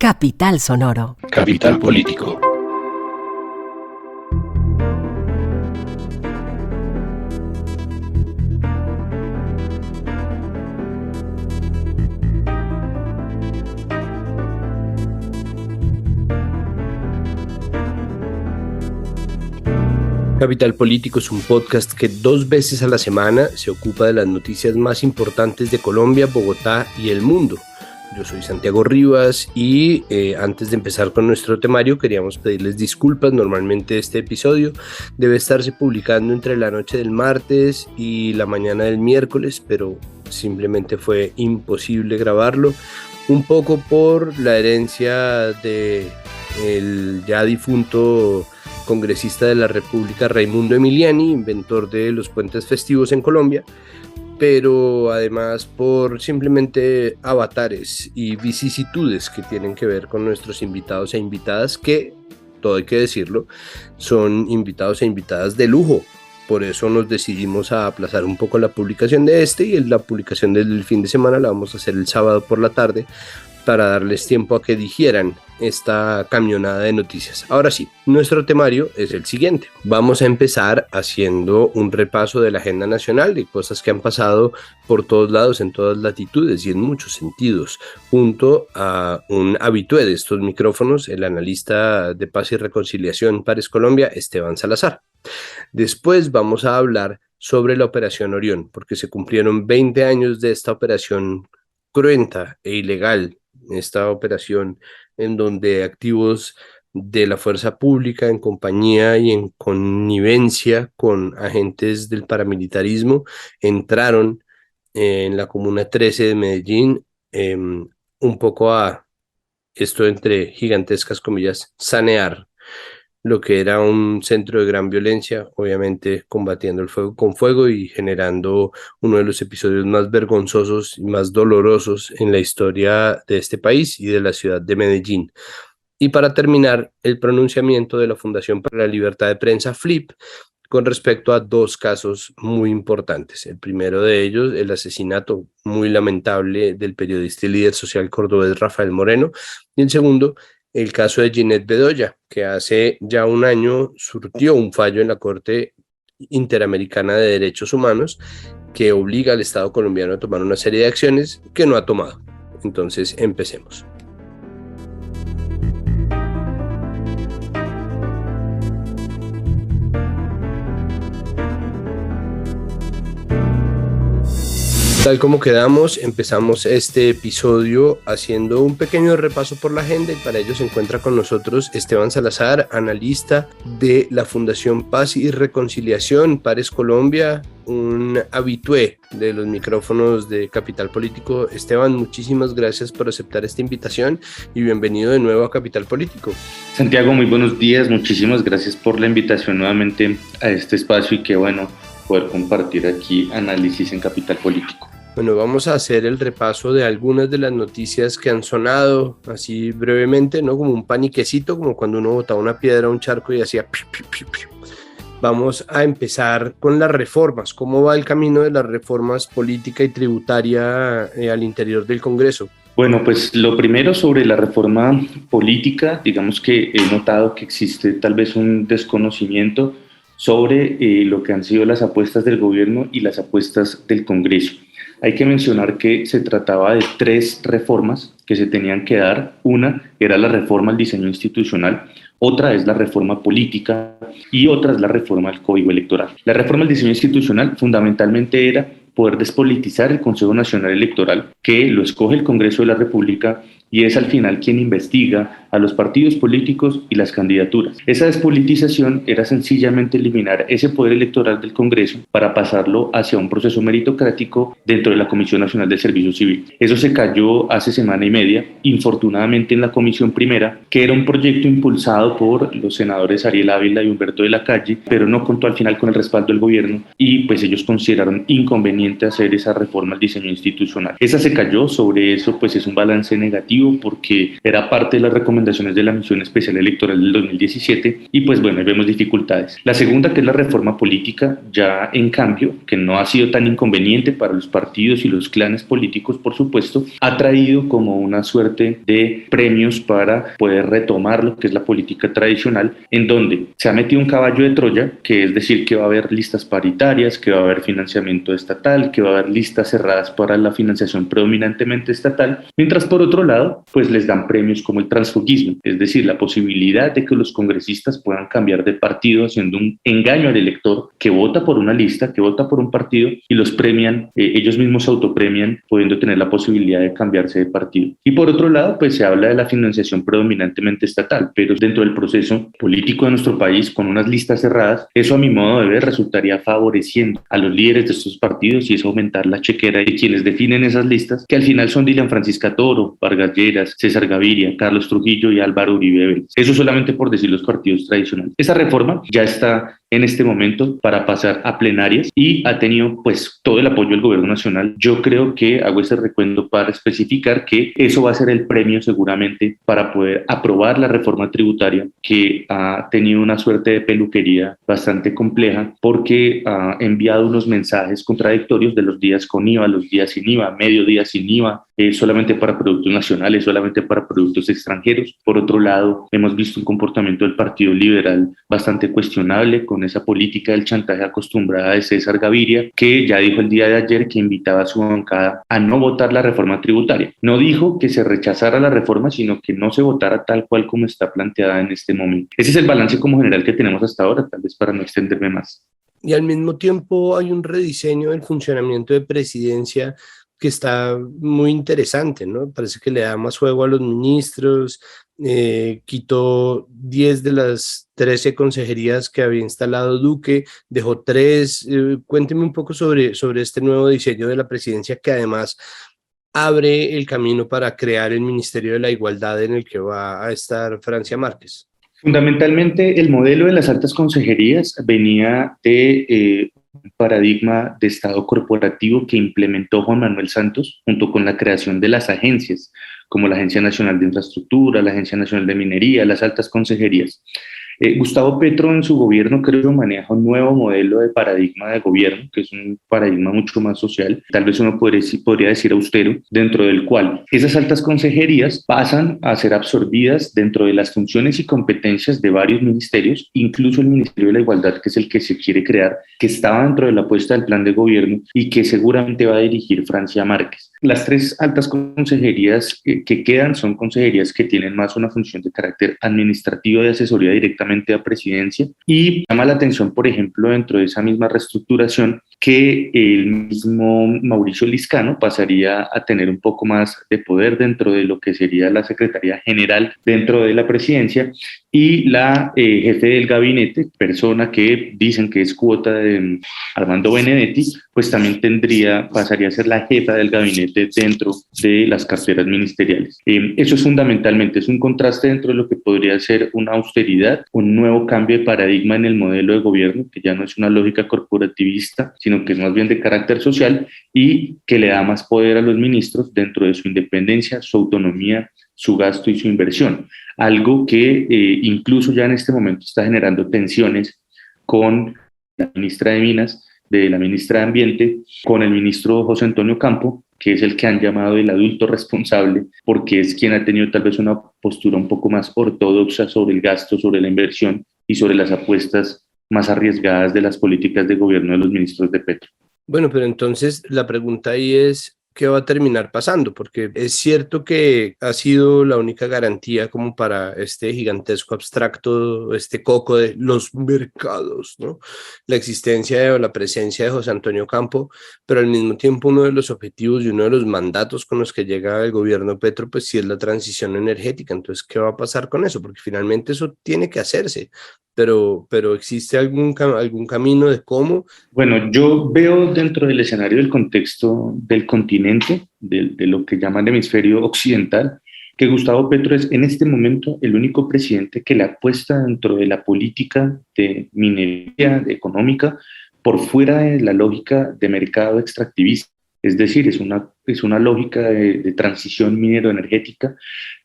Capital Sonoro. Capital Político. Capital Político es un podcast que 2 veces a la semana se ocupa de las noticias más importantes de Colombia, Bogotá y el mundo. Yo soy Santiago Rivas y antes de empezar con nuestro temario queríamos pedirles disculpas. Normalmente este episodio debe estarse publicando entre la noche del martes y la mañana del miércoles, pero simplemente fue imposible grabarlo, un poco por la herencia del ya difunto congresista de la República Raimundo Emiliani, inventor de los puentes festivos en Colombia, pero además por simplemente avatares y vicisitudes que tienen que ver con nuestros invitados e invitadas, que, todo hay que decirlo, son invitados e invitadas de lujo. Por eso nos decidimos a aplazar un poco la publicación de y la publicación del fin de semana la vamos a hacer el sábado por la tarde, para darles tiempo a que digieran esta camionada de noticias. Ahora sí, nuestro temario es el siguiente. Vamos a empezar haciendo un repaso de la agenda nacional, de cosas que han pasado por todos lados, en todas latitudes y en muchos sentidos, junto a un habitué de estos micrófonos, el analista de Paz y Reconciliación Pares Colombia, Esteban Salazar. Después vamos a hablar sobre la Operación Orión, porque se cumplieron 20 años de esta operación cruenta e ilegal, esta operación en donde activos de la fuerza pública en compañía y en connivencia con agentes del paramilitarismo entraron en la Comuna 13 de Medellín, un poco a esto, entre gigantescas comillas, sanear lo que era un centro de gran violencia, obviamente combatiendo el fuego con fuego y generando uno de los episodios más vergonzosos y más dolorosos en la historia de este país y de la ciudad de Medellín. Y para terminar, el pronunciamiento de la Fundación para la Libertad de Prensa, FLIP, con respecto a 2 casos muy importantes. El primero de ellos, el asesinato muy lamentable del periodista y líder social cordobés Rafael Moreno, y el segundo, el caso de Ginette Bedoya, que hace ya un año surtió un fallo en la Corte Interamericana de Derechos Humanos que obliga al Estado colombiano a tomar una serie de acciones que no ha tomado. Entonces, empecemos. Tal como quedamos, empezamos este episodio haciendo un pequeño repaso por la agenda y para ello se encuentra con nosotros Esteban Salazar, analista de la Fundación Paz y Reconciliación Pares Colombia, un habitué de los micrófonos de Capital Político. Esteban, muchísimas gracias por aceptar esta invitación y bienvenido de nuevo a Capital Político. Santiago, muy buenos días, muchísimas gracias por la invitación nuevamente a este espacio y qué bueno poder compartir aquí análisis en Capital Político. Bueno, vamos a hacer el repaso de algunas de las noticias que han sonado así brevemente, ¿no? Como un paniquecito, como cuando uno botaba una piedra a un charco y hacía piu, piu, piu, piu. Vamos a empezar con las reformas. ¿Cómo va el camino de las reformas política y tributaria al interior del Congreso? Bueno, pues lo primero sobre la reforma política, digamos que he notado que existe tal vez un desconocimiento sobre lo que han sido las apuestas del gobierno y las apuestas del Congreso. Hay que mencionar que se trataba de 3 reformas que se tenían que dar. Una era la reforma al diseño institucional, otra es la reforma política y otra es la reforma al Código Electoral. La reforma al diseño institucional fundamentalmente era poder despolitizar el Consejo Nacional Electoral, que lo escoge el Congreso de la República y es al final quien investiga a los partidos políticos y las candidaturas. Esa despolitización era sencillamente eliminar ese poder electoral del Congreso para pasarlo hacia un proceso meritocrático dentro de la Comisión Nacional del Servicio Civil. Eso se cayó hace semana y media, infortunadamente en la Comisión Primera, que era un proyecto impulsado por los senadores Ariel Ávila y Humberto de la Calle, pero no contó al final con el respaldo del gobierno y pues ellos consideraron inconveniente hacer esa reforma al diseño institucional. Esa se cayó, sobre eso pues es un balance negativo porque era parte de las recomendaciones recomendaciones de la Misión Especial Electoral del 2017 y pues bueno, ahí vemos dificultades. La segunda, que es la reforma política, ya en cambio, que no ha sido tan inconveniente para los partidos y los clanes políticos, por supuesto, ha traído como una suerte de premios para poder retomar lo que es la política tradicional, en donde se ha metido un caballo de Troya, que es decir que va a haber listas paritarias, que va a haber financiamiento estatal, que va a haber listas cerradas para la financiación predominantemente estatal, mientras por otro lado, pues les dan premios como el transfugismo, es decir, la posibilidad de que los congresistas puedan cambiar de partido haciendo un engaño al elector que vota por una lista, que vota por un partido y los premian, ellos mismos se autopremian pudiendo tener la posibilidad de cambiarse de partido. Y por otro lado, pues se habla de la financiación predominantemente estatal, pero dentro del proceso político de nuestro país, con unas listas cerradas, eso a mi modo de ver resultaría favoreciendo a los líderes de estos partidos y es aumentar la chequera de quienes definen esas listas, que al final son Dilian Francisca Toro, Vargas Lleras, César Gaviria, Carlos Trujillo y Álvaro Uribe Vélez. Eso solamente por decir los partidos tradicionales. Esa reforma ya está en este momento para pasar a plenarias y ha tenido pues todo el apoyo del gobierno nacional. Yo creo que hago ese recuento para especificar que eso va a ser el premio seguramente para poder aprobar la reforma tributaria, que ha tenido una suerte de peluquería bastante compleja porque ha enviado unos mensajes contradictorios de los días con IVA, los días sin IVA, medio día sin IVA, solamente para productos nacionales, solamente para productos extranjeros. Por otro lado, hemos visto un comportamiento del Partido Liberal bastante cuestionable con esa política del chantaje acostumbrada de César Gaviria, que ya dijo el día de ayer que invitaba a su bancada a no votar la reforma tributaria. No dijo que se rechazara la reforma, sino que no se votara tal cual como está planteada en este momento. Ese es el balance como general que tenemos hasta ahora, tal vez para no extenderme más. Y al mismo tiempo hay un rediseño del funcionamiento de presidencia que está muy interesante, ¿no? Parece que le da más juego a los ministros, quitó 10 de las 13 consejerías que había instalado Duque, dejó 3. Cuénteme un poco sobre este nuevo diseño de la presidencia que además abre el camino para crear el Ministerio de la Igualdad en el que va a estar Francia Márquez. Fundamentalmente, el modelo de las altas consejerías venía de un paradigma de Estado corporativo que implementó Juan Manuel Santos junto con la creación de las agencias, como la Agencia Nacional de Infraestructura, la Agencia Nacional de Minería, las altas consejerías. Gustavo Petro en su gobierno creo maneja un nuevo modelo de paradigma de gobierno, que es un paradigma mucho más social, tal vez uno podría decir austero, dentro del cual esas altas consejerías pasan a ser absorbidas dentro de las funciones y competencias de varios ministerios, incluso el Ministerio de la Igualdad, que es el que se quiere crear, que estaba dentro de la apuesta del plan de gobierno y que seguramente va a dirigir Francia Márquez. Las 3 altas consejerías que quedan son consejerías que tienen más una función de carácter administrativo de asesoría directamente a presidencia y llama la atención, por ejemplo, dentro de esa misma reestructuración que el mismo Mauricio Liscano pasaría a tener un poco más de poder dentro de lo que sería la Secretaría General dentro de la presidencia y la jefe del gabinete, persona que dicen que es cuota de Armando Benedetti, pues también pasaría a ser la jefa del gabinete dentro de las carteras ministeriales. Eso es fundamentalmente, es un contraste dentro de lo que podría ser una austeridad, un nuevo cambio de paradigma en el modelo de gobierno, que ya no es una lógica corporativista, sino que es más bien de carácter social y que le da más poder a los ministros dentro de su independencia, su autonomía, su gasto y su inversión. Algo que incluso ya en este momento está generando tensiones con la ministra de Minas, de la ministra de Ambiente, con el ministro José Antonio Campo, que es el que han llamado el adulto responsable, porque es quien ha tenido tal vez una postura un poco más ortodoxa sobre el gasto, sobre la inversión y sobre las apuestas más arriesgadas de las políticas de gobierno de los ministros de Petro. Bueno, pero entonces la pregunta ahí es, ¿qué va a terminar pasando? Porque es cierto que ha sido la única garantía como para este gigantesco abstracto, este coco de los mercados, ¿no? La existencia o la presencia de José Antonio Campo, pero al mismo tiempo uno de los objetivos y uno de los mandatos con los que llega el gobierno Petro, pues sí es la transición energética. Entonces, ¿qué va a pasar con eso? Porque finalmente eso tiene que hacerse. Pero ¿existe algún camino de cómo? Bueno, yo veo dentro del escenario del contexto del continente, de lo que llaman el hemisferio occidental, que Gustavo Petro es en este momento el único presidente que le apuesta dentro de la política de minería económica por fuera de la lógica de mercado extractivista. Es decir, es una lógica de transición minero-energética,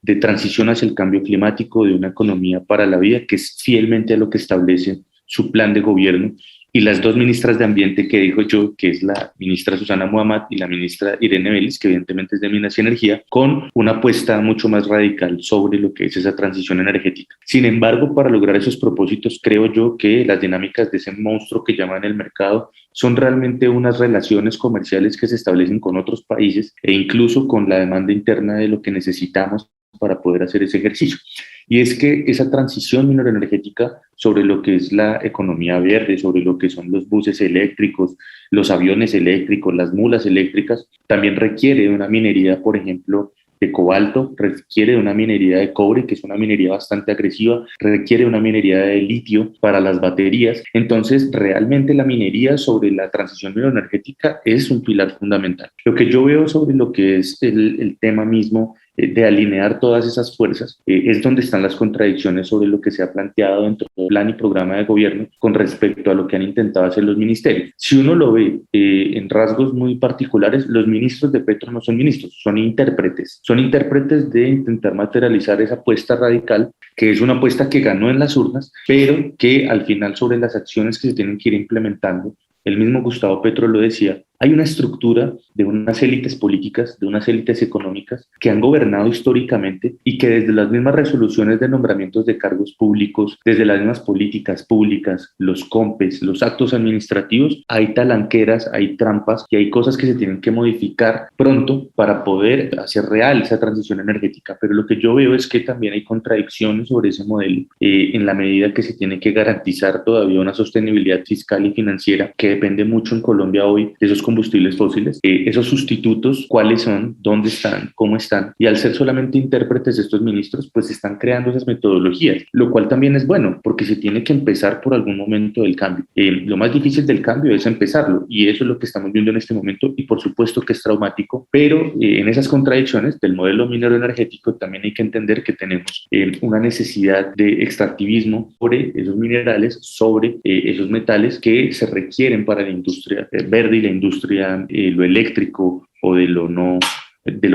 de transición hacia el cambio climático, de una economía para la vida, que es fielmente a lo que establece su plan de gobierno. Y las dos ministras de Ambiente que dijo yo, que es la ministra Susana Muhammad y la ministra Irene Vélez, que evidentemente es de Minas y Energía, con una apuesta mucho más radical sobre lo que es esa transición energética. Sin embargo, para lograr esos propósitos, creo yo que las dinámicas de ese monstruo que llaman el mercado son realmente unas relaciones comerciales que se establecen con otros países e incluso con la demanda interna de lo que necesitamos para poder hacer ese ejercicio. Y es que esa transición mineroenergética sobre lo que es la economía verde, sobre lo que son los buses eléctricos, los aviones eléctricos, las mulas eléctricas, también requiere de una minería, por ejemplo, de cobalto, requiere de una minería de cobre, que es una minería bastante agresiva, requiere de una minería de litio para las baterías. Entonces, realmente la minería sobre la transición mineroenergética es un pilar fundamental. Lo que yo veo sobre lo que es el tema mismo de alinear todas esas fuerzas, es donde están las contradicciones sobre lo que se ha planteado dentro del plan y programa de gobierno con respecto a lo que han intentado hacer los ministerios. Si uno lo ve en rasgos muy particulares, los ministros de Petro no son ministros, son intérpretes de intentar materializar esa apuesta radical, que es una apuesta que ganó en las urnas, pero que al final sobre las acciones que se tienen que ir implementando, el mismo Gustavo Petro lo decía, hay una estructura de unas élites políticas, de unas élites económicas que han gobernado históricamente y que desde las mismas resoluciones de nombramientos de cargos públicos, desde las mismas políticas públicas, los COMPES, los actos administrativos, hay talanqueras, hay trampas y hay cosas que se tienen que modificar pronto para poder hacer real esa transición energética. Pero lo que yo veo es que también hay contradicciones sobre ese modelo en la medida que se tiene que garantizar todavía una sostenibilidad fiscal y financiera que depende mucho en Colombia hoy de esos combustibles fósiles, esos sustitutos, cuáles son, dónde están, cómo están, y al ser solamente intérpretes de estos ministros, pues están creando esas metodologías, lo cual también es bueno, porque se tiene que empezar por algún momento del cambio. Lo más difícil del cambio es empezarlo, y eso es lo que estamos viendo en este momento, y por supuesto que es traumático, pero en esas contradicciones del modelo minero energético también hay que entender que tenemos una necesidad de extractivismo sobre esos minerales, sobre esos metales que se requieren para la industria verde y la industria lo eléctrico o de lo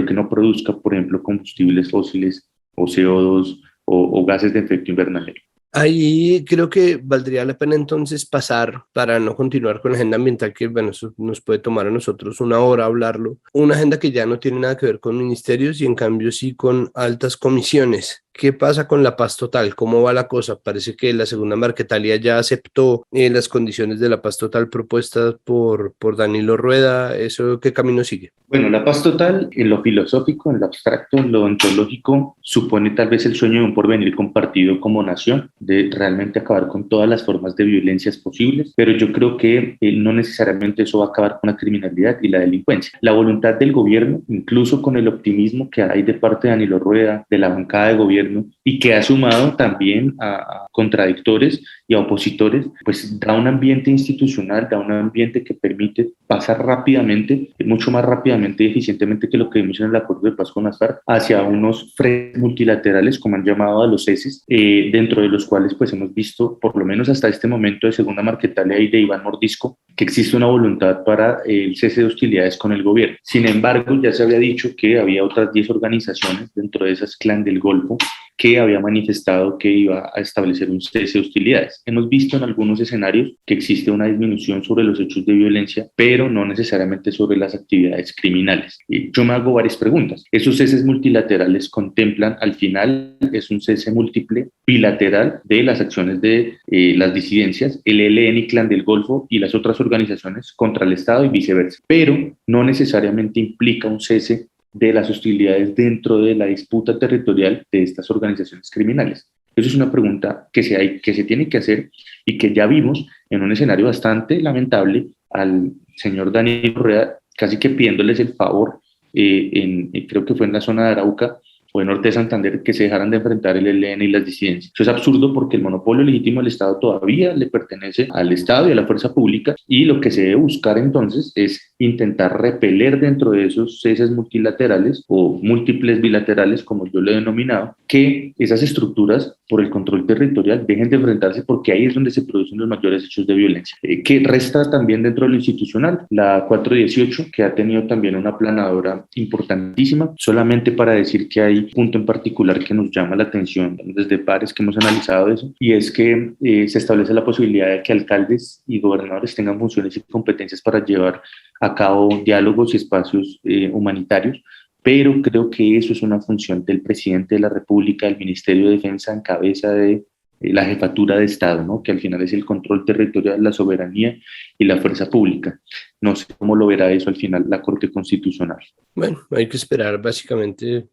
que no produzca, por ejemplo, combustibles fósiles o CO2 o gases de efecto invernadero. Ahí creo que valdría la pena entonces pasar, para no continuar con la agenda ambiental, que bueno, eso nos puede tomar a nosotros una hora hablarlo, una agenda que ya no tiene nada que ver con ministerios y en cambio sí con altas comisiones. ¿Qué pasa con la paz total? ¿Cómo va la cosa? Parece que la segunda Marquetalia ya aceptó las condiciones de la paz total propuestas por Danilo Rueda. ¿Eso qué camino sigue? Bueno, la paz total en lo filosófico, en lo abstracto, en lo ontológico, supone tal vez el sueño de un porvenir compartido como nación, de realmente acabar con todas las formas de violencias posibles, pero yo creo que no necesariamente eso va a acabar con la criminalidad y la delincuencia. La voluntad del gobierno, incluso con el optimismo que hay de parte de Danilo Rueda, de la bancada de gobierno, y que ha sumado también a contradictores y a opositores, pues da un ambiente institucional, da un ambiente que permite pasar rápidamente, mucho más rápidamente y eficientemente que lo que vimos en el acuerdo de paz con las FARC, hacia unos frentes multilaterales, como han llamado a los ceses, dentro de los cuales pues hemos visto, por lo menos hasta este momento de segunda Marquetalia y de Iván Mordisco, que existe una voluntad para el cese de hostilidades con el gobierno. Sin embargo, ya se había dicho que había otras 10 organizaciones dentro de esas Clan del Golfo que había manifestado que iba a establecer un cese de hostilidades. Hemos visto en algunos escenarios que existe una disminución sobre los hechos de violencia, pero no necesariamente sobre las actividades criminales. Yo me hago varias preguntas. ¿Esos ceses multilaterales contemplan al final, es un cese múltiple, bilateral de las acciones de las disidencias, el ELN y Clan del Golfo y las otras organizaciones contra el Estado y viceversa? Pero no necesariamente implica un cese de las hostilidades dentro de la disputa territorial de estas organizaciones criminales. Eso es una pregunta que se tiene que hacer y que ya vimos en un escenario bastante lamentable al señor Danilo Rueda casi que pidiéndoles el favor, creo que fue en la zona de Arauca, o de Norte de Santander, que se dejaran de enfrentar el ELN y las disidencias. Eso es absurdo porque el monopolio legítimo del Estado todavía le pertenece al Estado y a la fuerza pública, y lo que se debe buscar entonces es intentar repeler dentro de esos ceses multilaterales o múltiples bilaterales, como yo lo he denominado, que esas estructuras por el control territorial dejen de enfrentarse, porque ahí es donde se producen los mayores hechos de violencia. Que resta también dentro de lo institucional la 418, que ha tenido también una aplanadora importantísima, solamente para decir que hay un punto en particular que nos llama la atención desde pares que hemos analizado eso, y es que se establece la posibilidad de que alcaldes y gobernadores tengan funciones y competencias para llevar a cabo diálogos y espacios humanitarios, pero creo que eso es una función del presidente de la República, del Ministerio de Defensa en cabeza de la jefatura de Estado, ¿no? Que al final es el control territorial, la soberanía y la fuerza pública. No sé cómo lo verá eso al final la Corte Constitucional. Bueno, hay que esperar básicamente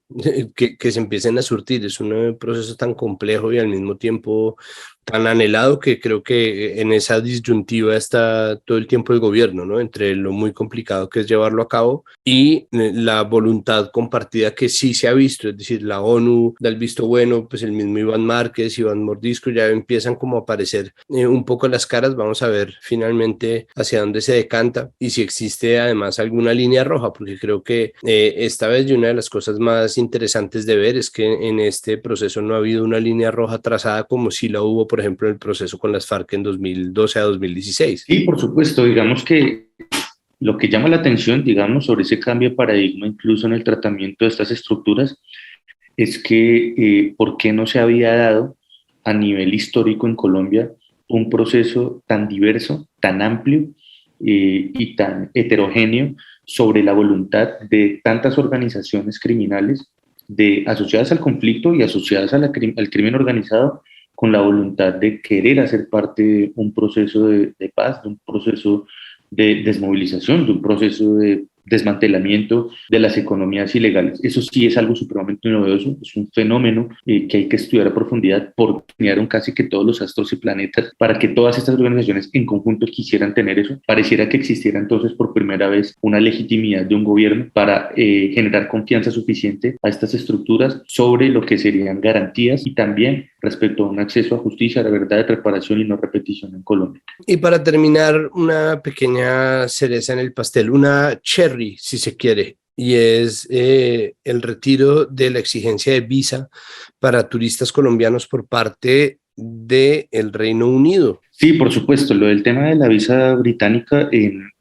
que se empiecen a surtir. Es un proceso tan complejo y al mismo tiempo tan anhelado, que creo que en esa disyuntiva está todo el tiempo el gobierno, ¿no? Entre lo muy complicado que es llevarlo a cabo y la voluntad compartida que sí se ha visto, es decir, la ONU da el visto bueno, pues el mismo Iván Márquez, Iván Mordisco, ya empiezan como a aparecer un poco las caras. Vamos a ver finalmente hacia dónde se decanta y si existe además alguna línea roja, porque creo que esta vez, y una de las cosas más interesantes de ver, es que en este proceso no ha habido una línea roja trazada como si la hubo, por ejemplo, en el proceso con las FARC en 2012 a 2016. Sí, por supuesto, digamos que lo que llama la atención, digamos, sobre ese cambio de paradigma, incluso en el tratamiento de estas estructuras, es que por qué no se había dado a nivel histórico en Colombia un proceso tan diverso, tan amplio y tan heterogéneo sobre la voluntad de tantas organizaciones criminales asociadas al conflicto y asociadas al crimen organizado, con la voluntad de querer hacer parte de un proceso de paz, de un proceso de desmovilización, de un proceso de desmantelamiento de las economías ilegales. Eso sí es algo supremamente novedoso, es un fenómeno que hay que estudiar a profundidad, porque alinearon casi que todos los astros y planetas para que todas estas organizaciones en conjunto quisieran tener eso. Pareciera que existiera entonces por primera vez una legitimidad de un gobierno para generar confianza suficiente a estas estructuras sobre lo que serían garantías y también respecto a un acceso a justicia, a la verdad, de reparación y no repetición en Colombia. Y para terminar, una pequeña cereza en el pastel, una cherry, si se quiere, y es el retiro de la exigencia de visa para turistas colombianos por parte del Reino Unido. Sí, por supuesto, lo del tema de la visa británica,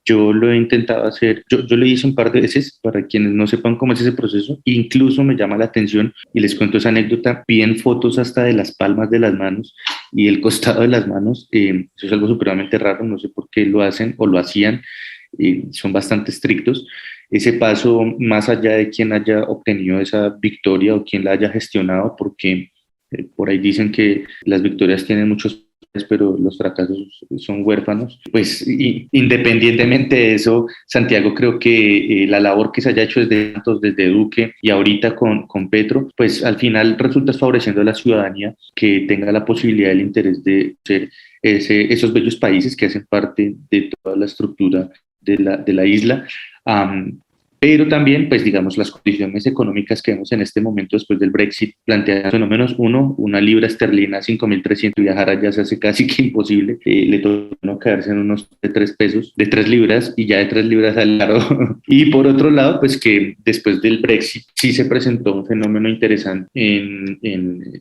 yo lo he intentado hacer, yo lo hice un par de veces, para quienes no sepan cómo es ese proceso. Incluso me llama la atención, y les cuento esa anécdota, piden fotos hasta de las palmas de las manos y el costado de las manos. Eso es algo supremamente raro, no sé por qué lo hacen o lo hacían, son bastante estrictos. Ese paso, más allá de quien haya obtenido esa victoria o quien la haya gestionado, porque por ahí dicen que las victorias tienen muchos, pero los fracasos son huérfanos. Pues independientemente de eso, Santiago, creo que la labor que se haya hecho desde Duque y ahorita con Petro, pues al final resulta favoreciendo a la ciudadanía que tenga la posibilidad, el interés de ser esos bellos países que hacen parte de toda la estructura de la isla. Pero también, pues digamos, las condiciones económicas que vemos en este momento después del Brexit plantean fenómenos. Uno, una libra esterlina 5.300, viajar allá se hace casi que imposible. Le toca quedarse en unos de 3 pesos, de 3 libras, y ya de 3 libras al lado. Y por otro lado, pues que después del Brexit sí se presentó un fenómeno interesante,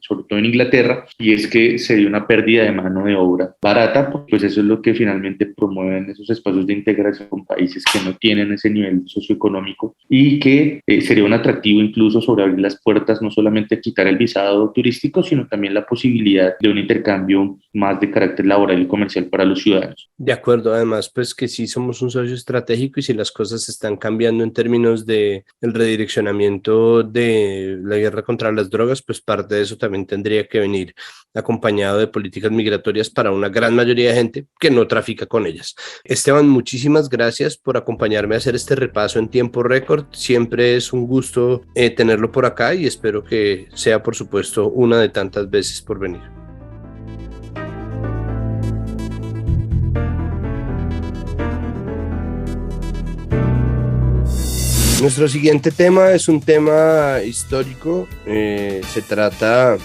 sobre todo en Inglaterra, y es que se dio una pérdida de mano de obra barata, pues eso es lo que finalmente promueven esos espacios de integración con países que no tienen ese nivel socioeconómico, y que sería un atractivo incluso sobre abrir las puertas, no solamente quitar el visado turístico, sino también la posibilidad de un intercambio más de carácter laboral y comercial para los ciudadanos. De acuerdo, además, pues que sí somos un socio estratégico, y si las cosas están cambiando en términos de el redireccionamiento de la guerra contra las drogas, pues parte de eso también tendría que venir acompañado de políticas migratorias para una gran mayoría de gente que no trafica con ellas. Esteban, muchísimas gracias por acompañarme a hacer este repaso en tiempo récord. Siempre es un gusto tenerlo por acá, y espero que sea, por supuesto, una de tantas veces por venir. Nuestro siguiente tema es un tema histórico. Se trata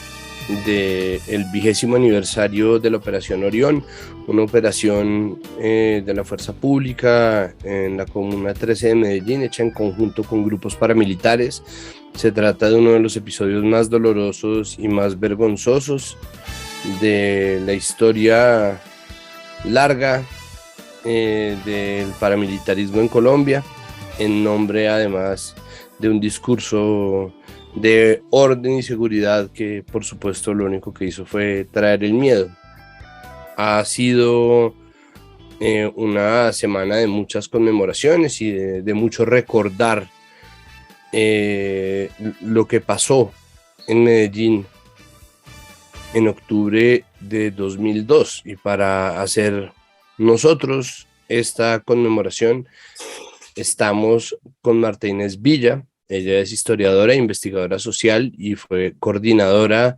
del 20º aniversario de la Operación Orión, una operación de la Fuerza Pública en la Comuna 13 de Medellín, hecha en conjunto con grupos paramilitares. Se trata de uno de los episodios más dolorosos y más vergonzosos de la historia larga del paramilitarismo en Colombia, en nombre además de un discurso de orden y seguridad que por supuesto lo único que hizo fue traer el miedo. Ha sido una semana de muchas conmemoraciones y de mucho recordar lo que pasó en Medellín en octubre de 2002, y para hacer nosotros esta conmemoración estamos con Marta Inés Villa. Ella es historiadora e investigadora social y fue coordinadora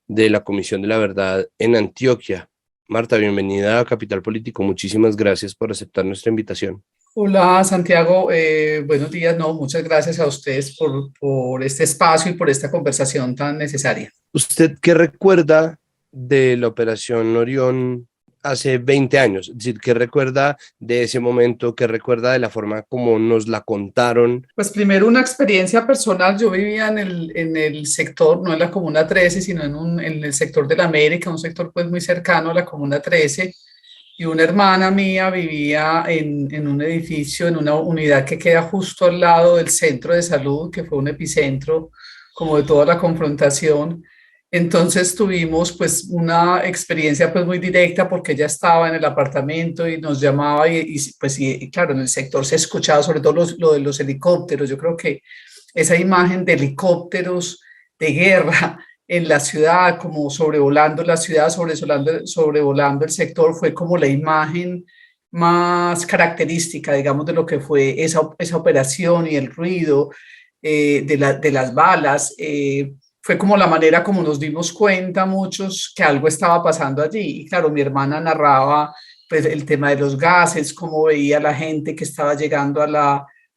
de la Comisión de la Verdad en Antioquia. Marta, bienvenida a Capital Político. Muchísimas gracias por aceptar nuestra invitación. Hola Santiago, buenos días. No, muchas gracias a ustedes por este espacio y por esta conversación tan necesaria. ¿Usted qué recuerda de la Operación Orión hace 20 años? Es decir, ¿qué recuerda de ese momento? ¿Qué recuerda de la forma como nos la contaron? Pues primero una experiencia personal. Yo vivía en el sector, no en la Comuna 13, sino en el sector de la América, un sector pues muy cercano a la Comuna 13. Y una hermana mía vivía en un edificio, en una unidad que queda justo al lado del centro de salud, que fue un epicentro como de toda la confrontación. Entonces tuvimos pues una experiencia pues muy directa, porque ella estaba en el apartamento y nos llamaba y claro, en el sector se escuchaba sobre todo lo de los helicópteros. Yo creo que esa imagen de helicópteros de guerra en la ciudad, como sobrevolando la ciudad, sobrevolando el sector, fue como la imagen más característica, digamos, de lo que fue esa operación, y el ruido de las balas. Fue como la manera como nos dimos cuenta muchos que algo estaba pasando allí. Y claro, mi hermana narraba pues el tema de los gases, cómo veía la gente que estaba llegando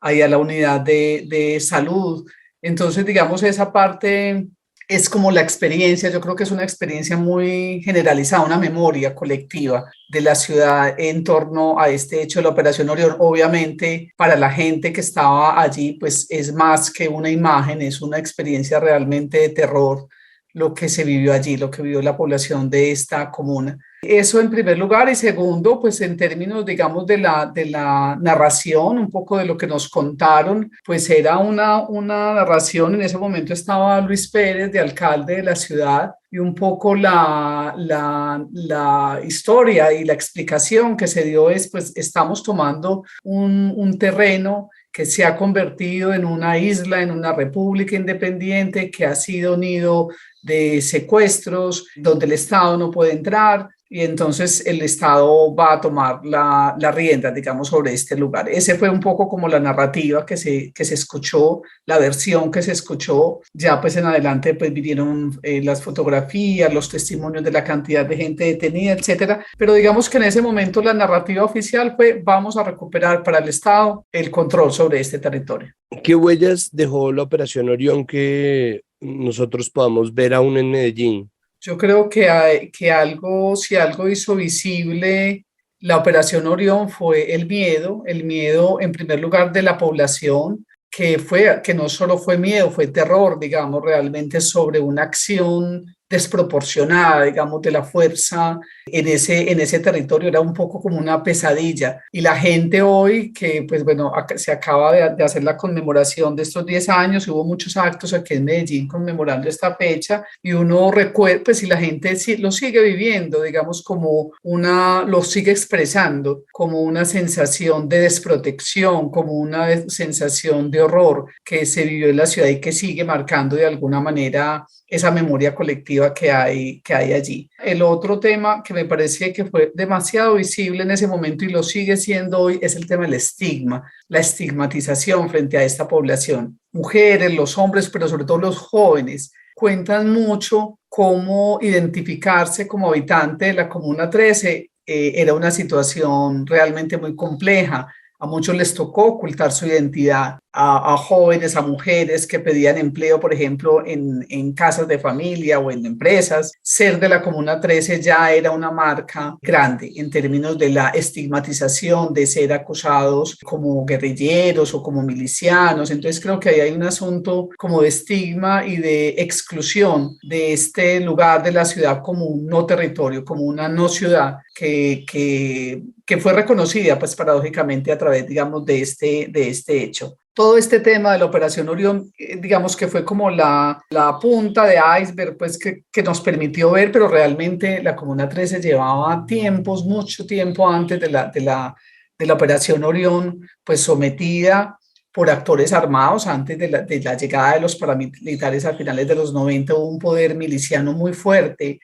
ahí a la unidad de salud. Entonces, digamos, esa parte es como la experiencia. Yo creo que es una experiencia muy generalizada, una memoria colectiva de la ciudad en torno a este hecho de la Operación Orión. Obviamente, para la gente que estaba allí, pues es más que una imagen, es una experiencia realmente de terror lo que se vivió allí, lo que vivió la población de esta comuna. Eso en primer lugar. Y segundo, pues en términos, digamos, de la narración, un poco de lo que nos contaron, pues era una narración. En ese momento estaba Luis Pérez de alcalde de la ciudad, y un poco la historia y la explicación que se dio es, pues estamos tomando un terreno que se ha convertido en una isla, en una república independiente, que ha sido nido de secuestros, donde el Estado no puede entrar, y entonces el Estado va a tomar la rienda, digamos, sobre este lugar. Ese fue un poco como la narrativa que se escuchó, la versión que se escuchó. Ya pues en adelante pues vinieron las fotografías, los testimonios de la cantidad de gente detenida, etcétera. Pero digamos que en ese momento la narrativa oficial fue: vamos a recuperar para el Estado el control sobre este territorio. ¿Qué huellas dejó la Operación Orión que nosotros podamos ver aún en Medellín? Yo creo que si algo hizo visible la Operación Orión fue el miedo en primer lugar de la población, que no solo fue miedo, fue terror, digamos, realmente sobre una acción desproporcionada, digamos, de la fuerza en ese territorio. Era un poco como una pesadilla. Y la gente hoy, que pues bueno, se acaba de hacer la conmemoración de estos 10 años, hubo muchos actos aquí en Medellín conmemorando esta fecha, y uno recuerda, pues, y la gente sí lo sigue viviendo, digamos, lo sigue expresando como una sensación de desprotección, como una sensación de horror que se vivió en la ciudad y que sigue marcando de alguna manera esa memoria colectiva que hay allí. El otro tema que me parece que fue demasiado visible en ese momento y lo sigue siendo hoy es el tema del estigma, la estigmatización frente a esta población. Mujeres, los hombres, pero sobre todo los jóvenes, cuentan mucho cómo identificarse como habitante de la Comuna 13 era una situación realmente muy compleja. A muchos les tocó ocultar su identidad. a jóvenes, a mujeres que pedían empleo, por ejemplo, en casas de familia o en empresas. Ser de la Comuna 13 ya era una marca grande en términos de la estigmatización de ser acusados como guerrilleros o como milicianos. Entonces creo que ahí hay un asunto como de estigma y de exclusión de este lugar de la ciudad como un no territorio, como una no ciudad que fue reconocida, pues paradójicamente, a través, digamos, de este hecho. Todo este tema de la Operación Orión, digamos que fue como la punta de iceberg, pues que nos permitió ver, pero realmente la Comuna 13 llevaba tiempos, mucho tiempo antes de la Operación Orión, pues sometida por actores armados. Antes de la llegada de los paramilitares a finales de los 90 hubo un poder miliciano muy fuerte,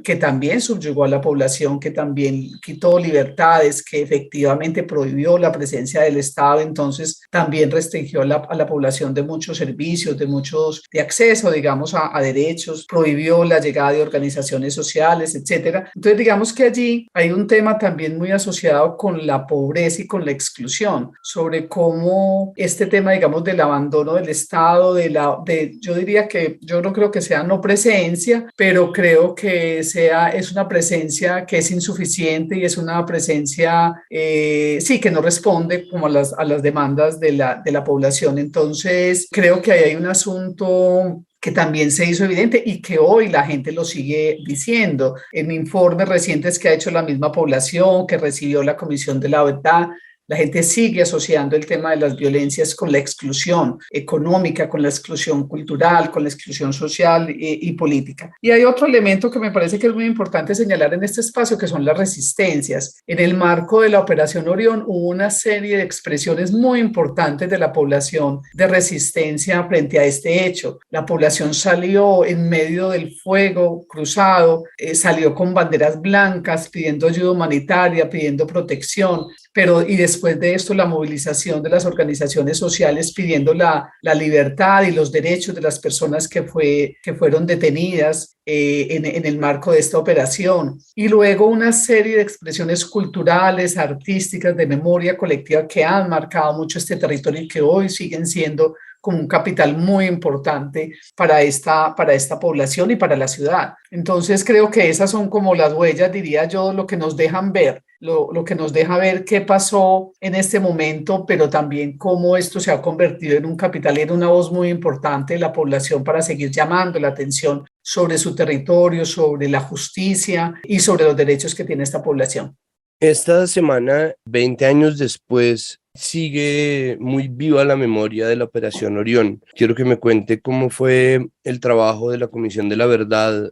que también subyugó a la población, que también quitó libertades, que efectivamente prohibió la presencia del Estado. Entonces también restringió a la población de muchos servicios, de acceso, digamos, a derechos, prohibió la llegada de organizaciones sociales, etcétera. Entonces digamos que allí hay un tema también muy asociado con la pobreza y con la exclusión, sobre cómo este tema, digamos, del abandono del Estado, yo diría que yo no creo que sea no presencia, pero creo que es una presencia que es insuficiente y es una presencia, sí, que no responde como a las demandas de la población. Entonces, creo que ahí hay un asunto que también se hizo evidente y que hoy la gente lo sigue diciendo. En informes recientes que ha hecho la misma población, que recibió la Comisión de la Verdad, la gente sigue asociando el tema de las violencias con la exclusión económica, con la exclusión cultural, con la exclusión social y política. Y hay otro elemento que me parece que es muy importante señalar en este espacio, que son las resistencias. En el marco de la Operación Orión hubo una serie de expresiones muy importantes de la población de resistencia frente a este hecho. La población salió en medio del fuego cruzado, salió con banderas blancas pidiendo ayuda humanitaria, pidiendo protección, y después de esto la movilización de las organizaciones sociales pidiendo la libertad y los derechos de las personas que fueron detenidas en el marco de esta operación. Y luego una serie de expresiones culturales, artísticas, de memoria colectiva que han marcado mucho este territorio y que hoy siguen siendo como un capital muy importante para esta población y para la ciudad. Entonces creo que esas son como las huellas, diría yo, lo que nos dejan ver, lo que nos deja ver qué pasó en este momento, pero también cómo esto se ha convertido en un capital y en una voz muy importante de la población para seguir llamando la atención sobre su territorio, sobre la justicia y sobre los derechos que tiene esta población. Esta semana, 20 años después, sigue muy viva la memoria de la Operación Orión. Quiero que me cuente cómo fue el trabajo de la Comisión de la Verdad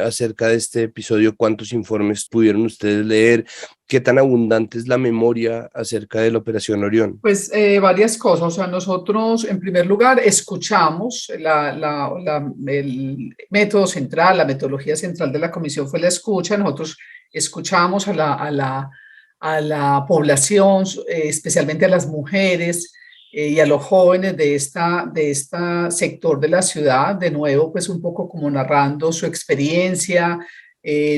acerca de este episodio, cuántos informes pudieron ustedes leer, qué tan abundante es la memoria acerca de la Operación Orión. Pues varias cosas. O sea, nosotros en primer lugar escuchamos el método central, la metodología central de la comisión fue la escucha. Nosotros escuchamos a la población, especialmente a las mujeres y a los jóvenes de este sector de la ciudad, de nuevo, pues un poco como narrando su experiencia,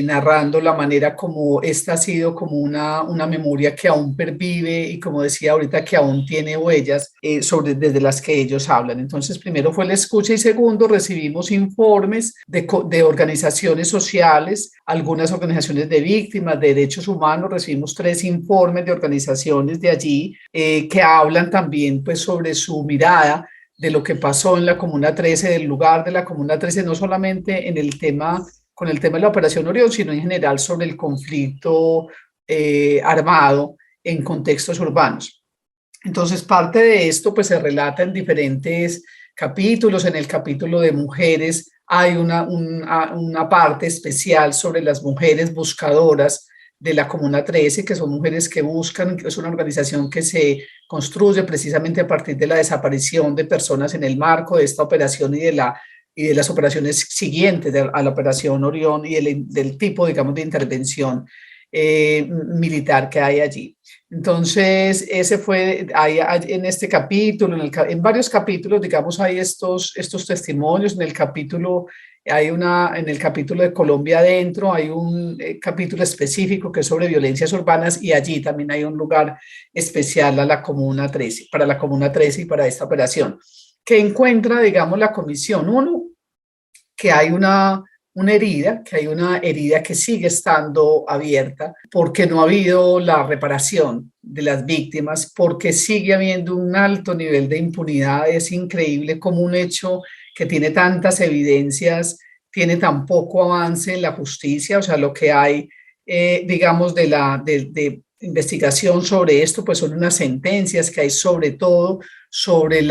narrando la manera como esta ha sido como una memoria que aún pervive y, como decía ahorita, que aún tiene huellas desde las que ellos hablan. Entonces, primero fue la escucha y segundo, recibimos informes de organizaciones sociales, algunas organizaciones de víctimas, de derechos humanos. Recibimos 3 informes de organizaciones de allí que hablan también pues sobre su mirada de lo que pasó en la Comuna 13, del lugar de la Comuna 13, no solamente con el tema de la Operación Orión, sino en general sobre el conflicto armado en contextos urbanos. Entonces, parte de esto pues se relata en diferentes capítulos. En el capítulo de mujeres hay una parte especial sobre las mujeres buscadoras de la Comuna 13, que son mujeres que buscan, es una organización que se construye precisamente a partir de la desaparición de personas en el marco de esta operación y de las operaciones siguientes a la Operación Orión y del tipo, digamos, de intervención militar que hay allí. Entonces, ese fue, en este capítulo, en varios capítulos, digamos, hay estos testimonios. En el capítulo en el capítulo de Colombia Adentro, hay un capítulo específico que es sobre violencias urbanas y allí también hay un lugar especial a la Comuna 13, para la Comuna 13 y para esta operación, que encuentra, digamos, la comisión. Uno, que hay que hay una herida que sigue estando abierta porque no ha habido la reparación de las víctimas, porque sigue habiendo un alto nivel de impunidad. Es increíble cómo un hecho que tiene tantas evidencias tiene tan poco avance en la justicia. O sea, lo que hay, digamos, de investigación sobre esto, pues son unas sentencias que hay sobre todo sobre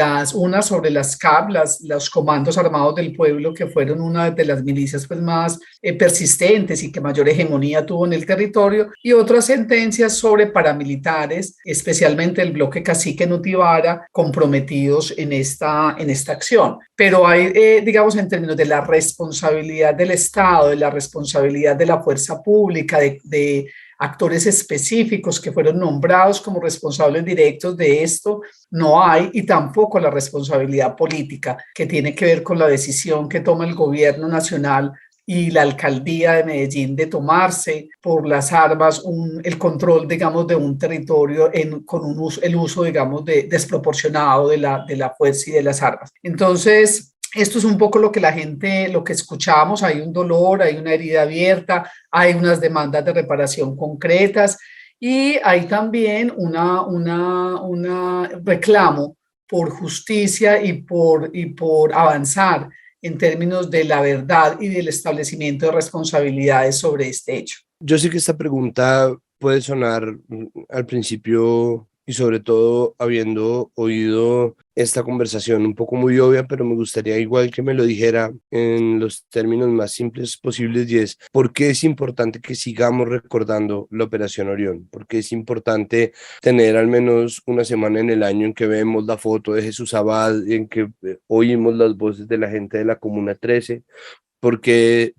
sobre las CAP, los comandos armados del pueblo, que fueron una de las milicias pues más persistentes y que mayor hegemonía tuvo en el territorio, y otras sentencias sobre paramilitares, especialmente el bloque Cacique Nutibara, comprometidos en esta acción. Pero hay, digamos, en términos de la responsabilidad del Estado, de la responsabilidad de la fuerza pública, de actores específicos que fueron nombrados como responsables directos de esto, no hay, y tampoco la responsabilidad política que tiene que ver con la decisión que toma el gobierno nacional y la alcaldía de Medellín de tomarse por las armas el control, digamos, de un territorio con el uso, digamos, desproporcionado de la fuerza y de las armas. Entonces, esto es un poco lo que escuchamos. Hay un dolor, hay una herida abierta, hay unas demandas de reparación concretas y hay también un reclamo por justicia y por avanzar en términos de la verdad y del establecimiento de responsabilidades sobre este hecho. Yo sé que esta pregunta puede sonar al principio, y sobre todo habiendo oído esta conversación un poco muy obvia, pero me gustaría igual que me lo dijera en los términos más simples posibles, y es: ¿por qué es importante que sigamos recordando la Operación Orión? ¿Por qué es importante tener al menos una semana en el año en que vemos la foto de Jesús Abad, en que oímos las voces de la gente de la Comuna 13? ¿Por qué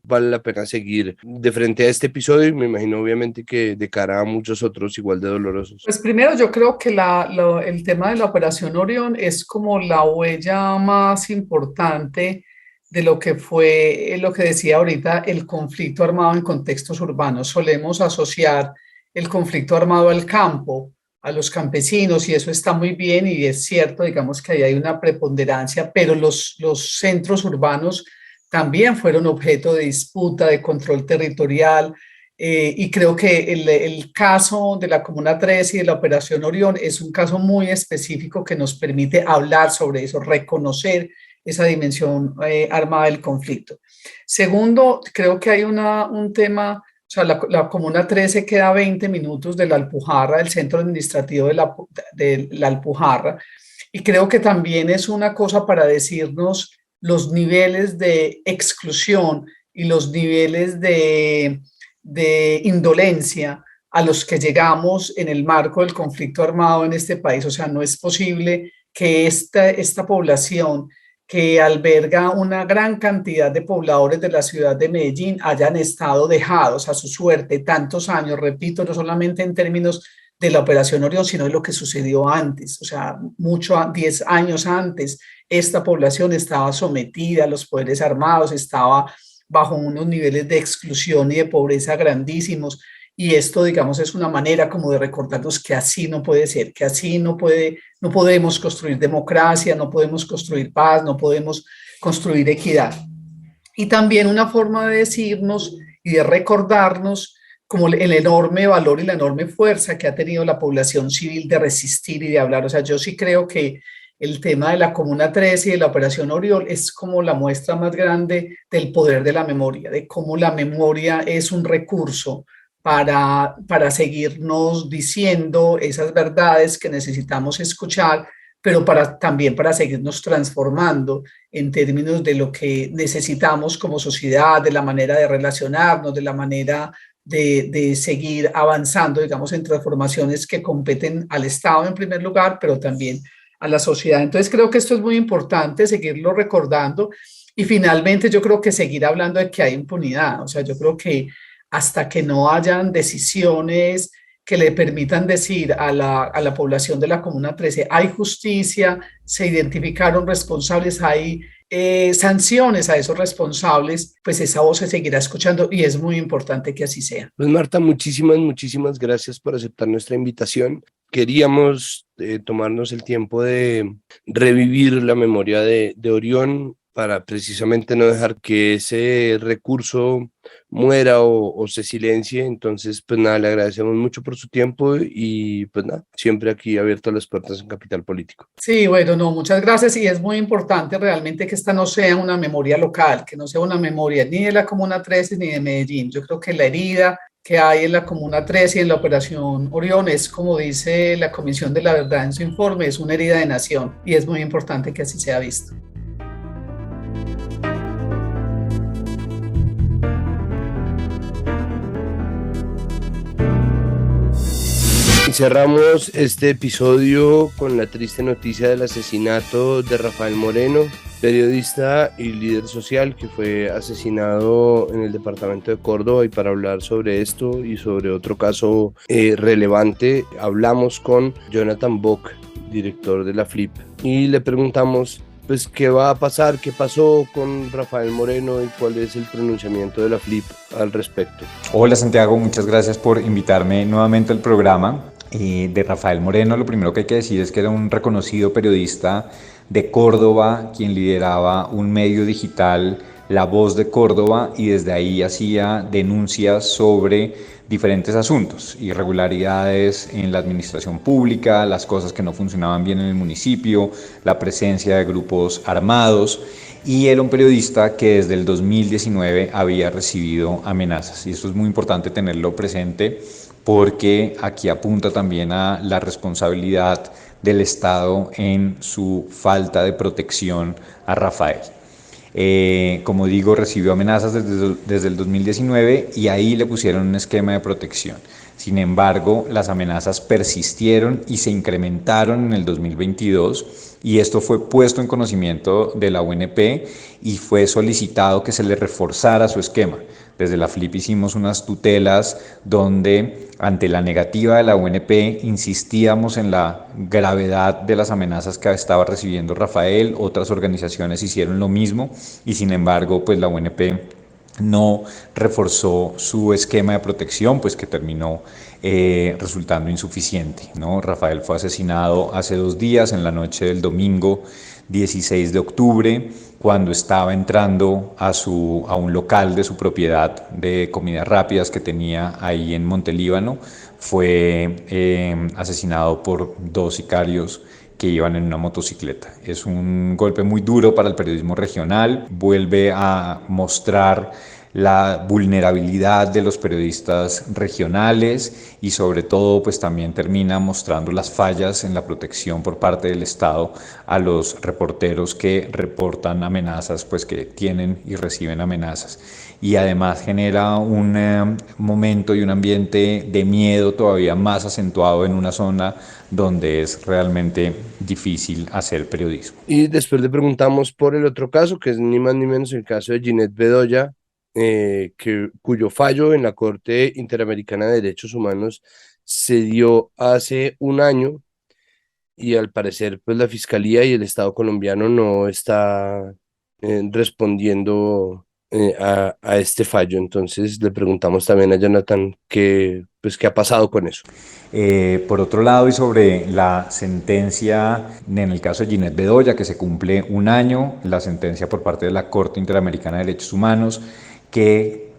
vale la pena seguir de frente a este episodio? Y me imagino obviamente que de cara a muchos otros igual de dolorosos. Pues primero yo creo que el tema de la Operación Orión es como la huella más importante de lo que fue, lo que decía ahorita, el conflicto armado en contextos urbanos. Solemos asociar el conflicto armado al campo, a los campesinos, y eso está muy bien y es cierto, digamos que ahí hay una preponderancia, pero los centros urbanos también fueron objeto de disputa, de control territorial, y creo que el caso de la Comuna 13 y de la Operación Orión es un caso muy específico que nos permite hablar sobre eso, reconocer esa dimensión armada del conflicto. Segundo, creo que hay un tema, o sea, la Comuna 13 queda a 20 minutos de la Alpujarra, del centro administrativo de la Alpujarra, y creo que también es una cosa para decirnos los niveles de exclusión y los niveles de indolencia a los que llegamos en el marco del conflicto armado en este país. O sea, no es posible que esta población que alberga una gran cantidad de pobladores de la ciudad de Medellín hayan estado dejados a su suerte tantos años, repito, no solamente en términos de la Operación Orión, sino de lo que sucedió antes. O sea, 10 años antes, esta población estaba sometida a los poderes armados, estaba bajo unos niveles de exclusión y de pobreza grandísimos, y esto, digamos, es una manera como de recordarnos que así no puede ser, que así no podemos construir democracia, no podemos construir paz, no podemos construir equidad. Y también una forma de decirnos y de recordarnos como el enorme valor y la enorme fuerza que ha tenido la población civil de resistir y de hablar. O sea, yo sí creo que el tema de la Comuna 13 y de la Operación Orión es como la muestra más grande del poder de la memoria, de cómo la memoria es un recurso para seguirnos diciendo esas verdades que necesitamos escuchar, pero también para seguirnos transformando en términos de lo que necesitamos como sociedad, de la manera de relacionarnos, de la manera de seguir avanzando, digamos, en transformaciones que competen al Estado en primer lugar, pero también a la sociedad. Entonces creo que esto es muy importante, seguirlo recordando, y finalmente yo creo que seguir hablando de que hay impunidad. O sea, yo creo que hasta que no hayan decisiones que le permitan decir a la población de la Comuna 13, hay justicia, se identificaron responsables, hay sanciones a esos responsables, pues esa voz se seguirá escuchando y es muy importante que así sea. Pues Marta, muchísimas gracias por aceptar nuestra invitación. Queríamos tomarnos el tiempo de revivir la memoria de Orión para precisamente no dejar que ese recurso muera o se silencie. Entonces, pues nada, le agradecemos mucho por su tiempo y pues nada, siempre aquí abierto las puertas en Capital Político. Sí, bueno, no, muchas gracias y es muy importante realmente que esta no sea una memoria local, que no sea una memoria ni de la Comuna 13 ni de Medellín. Yo creo que la herida que hay en la Comuna 13 y en la Operación Orión es, como dice la Comisión de la Verdad en su informe, es una herida de nación y es muy importante que así sea visto. Cerramos este episodio con la triste noticia del asesinato de Rafael Moreno, periodista y líder social que fue asesinado en el departamento de Córdoba. Y para hablar sobre esto y sobre otro caso relevante, hablamos con Jonathan Bock, director de la FLIP, y le preguntamos pues qué va a pasar, qué pasó con Rafael Moreno y cuál es el pronunciamiento de la FLIP al respecto. Hola Santiago, muchas gracias por invitarme nuevamente al programa. De Rafael Moreno, lo primero que hay que decir es que era un reconocido periodista de Córdoba, quien lideraba un medio digital, La Voz de Córdoba, y desde ahí hacía denuncias sobre diferentes asuntos, irregularidades en la administración pública, las cosas que no funcionaban bien en el municipio, la presencia de grupos armados, y era un periodista que desde el 2019 había recibido amenazas, y eso es muy importante tenerlo presente porque aquí apunta también a la responsabilidad del Estado en su falta de protección a Rafael. Como digo, recibió amenazas desde el 2019 y ahí le pusieron un esquema de protección. Sin embargo, las amenazas persistieron y se incrementaron en el 2022 y esto fue puesto en conocimiento de la UNP y fue solicitado que se le reforzara su esquema. Desde la FLIP hicimos unas tutelas donde, ante la negativa de la UNP, insistíamos en la gravedad de las amenazas que estaba recibiendo Rafael. Otras organizaciones hicieron lo mismo y, sin embargo, pues la UNP no reforzó su esquema de protección, pues que terminó resultando insuficiente, ¿no? Rafael fue asesinado hace 2 días, en la noche del domingo 16 de octubre, cuando estaba entrando a un local de su propiedad de comidas rápidas que tenía ahí en Montelíbano. Fue asesinado por 2 sicarios que iban en una motocicleta. Es un golpe muy duro para el periodismo regional, vuelve a mostrar la vulnerabilidad de los periodistas regionales y sobre todo pues también termina mostrando las fallas en la protección por parte del Estado a los reporteros que reportan amenazas, pues que tienen y reciben amenazas. Y además genera un momento y un ambiente de miedo todavía más acentuado en una zona donde es realmente difícil hacer periodismo. Y después le preguntamos por el otro caso, que es ni más ni menos el caso de Ginette Bedoya, cuyo fallo en la Corte Interamericana de Derechos Humanos se dio hace 1 año y al parecer pues la Fiscalía y el Estado colombiano no está respondiendo a este fallo. Entonces le preguntamos también a Jonathan qué ha pasado con eso. Por otro lado, y sobre la sentencia en el caso de Ginette Bedoya, que se cumple 1 año, la sentencia por parte de la Corte Interamericana de Derechos Humanos, que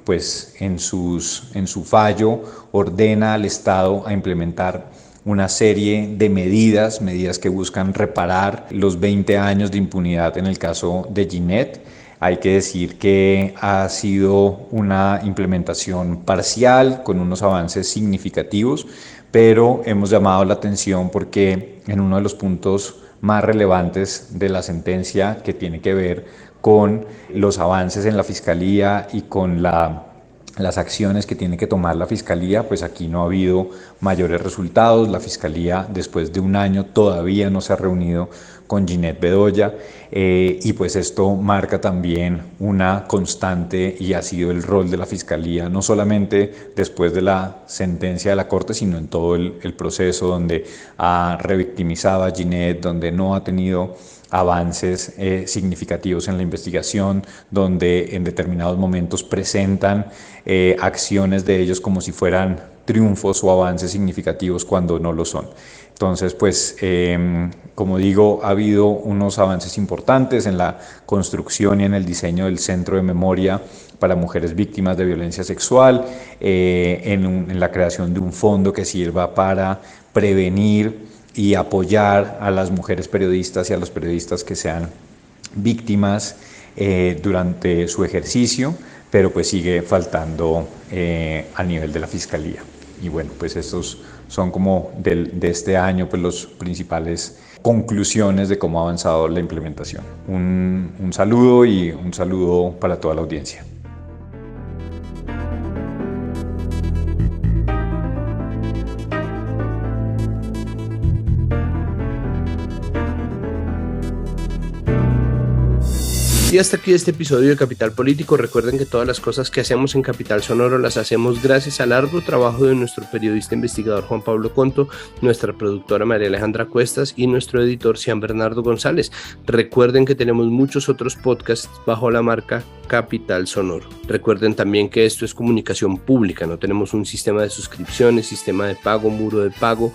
pues en su fallo ordena al Estado a implementar una serie de medidas que buscan reparar los 20 años de impunidad en el caso de Ginette. Hay que decir que ha sido una implementación parcial con unos avances significativos, pero hemos llamado la atención porque en uno de los puntos más relevantes de la sentencia, que tiene que ver con los avances en la Fiscalía y con las acciones que tiene que tomar la Fiscalía, pues aquí no ha habido mayores resultados. La Fiscalía, después de 1 año, todavía no se ha reunido con Ginette Bedoya y pues esto marca también una constante y ha sido el rol de la Fiscalía, no solamente después de la sentencia de la Corte, sino en todo el proceso donde ha revictimizado a Ginette, donde no ha tenido avances significativos en la investigación, donde en determinados momentos presentan acciones de ellos como si fueran triunfos o avances significativos cuando no lo son. Entonces, pues, como digo, ha habido unos avances importantes en la construcción y en el diseño del Centro de Memoria para Mujeres Víctimas de Violencia Sexual, en la creación de un fondo que sirva para prevenir y apoyar a las mujeres periodistas y a los periodistas que sean víctimas durante su ejercicio, pero pues sigue faltando a nivel de la Fiscalía. Y bueno, pues estos son como de este año pues los principales conclusiones de cómo ha avanzado la implementación. Un saludo y un saludo para toda la audiencia. Y hasta aquí este episodio de Capital Político. Recuerden que todas las cosas que hacemos en Capital Sonoro las hacemos gracias al arduo trabajo de nuestro periodista investigador Juan Pablo Conto, nuestra productora María Alejandra Cuestas y nuestro editor Cian Bernardo González. Recuerden que tenemos muchos otros podcasts bajo la marca Capital Sonoro. Recuerden también que esto es comunicación pública, no tenemos un sistema de suscripciones, sistema de pago, muro de pago,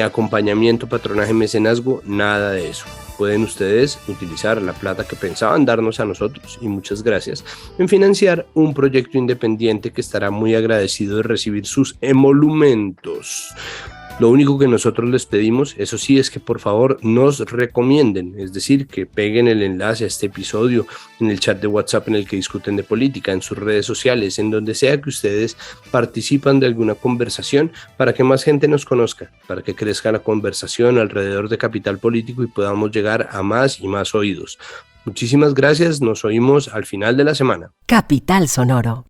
acompañamiento, patronaje, mecenazgo, nada de eso. Pueden ustedes utilizar la plata que pensaban darnos a nosotros, y muchas gracias, en financiar un proyecto independiente que estará muy agradecido de recibir sus emolumentos. Lo único que nosotros les pedimos, eso sí, es que por favor nos recomienden, es decir, que peguen el enlace a este episodio en el chat de WhatsApp en el que discuten de política, en sus redes sociales, en donde sea que ustedes participan de alguna conversación, para que más gente nos conozca, para que crezca la conversación alrededor de Capital Político y podamos llegar a más y más oídos. Muchísimas gracias, nos oímos al final de la semana. Capital Sonoro.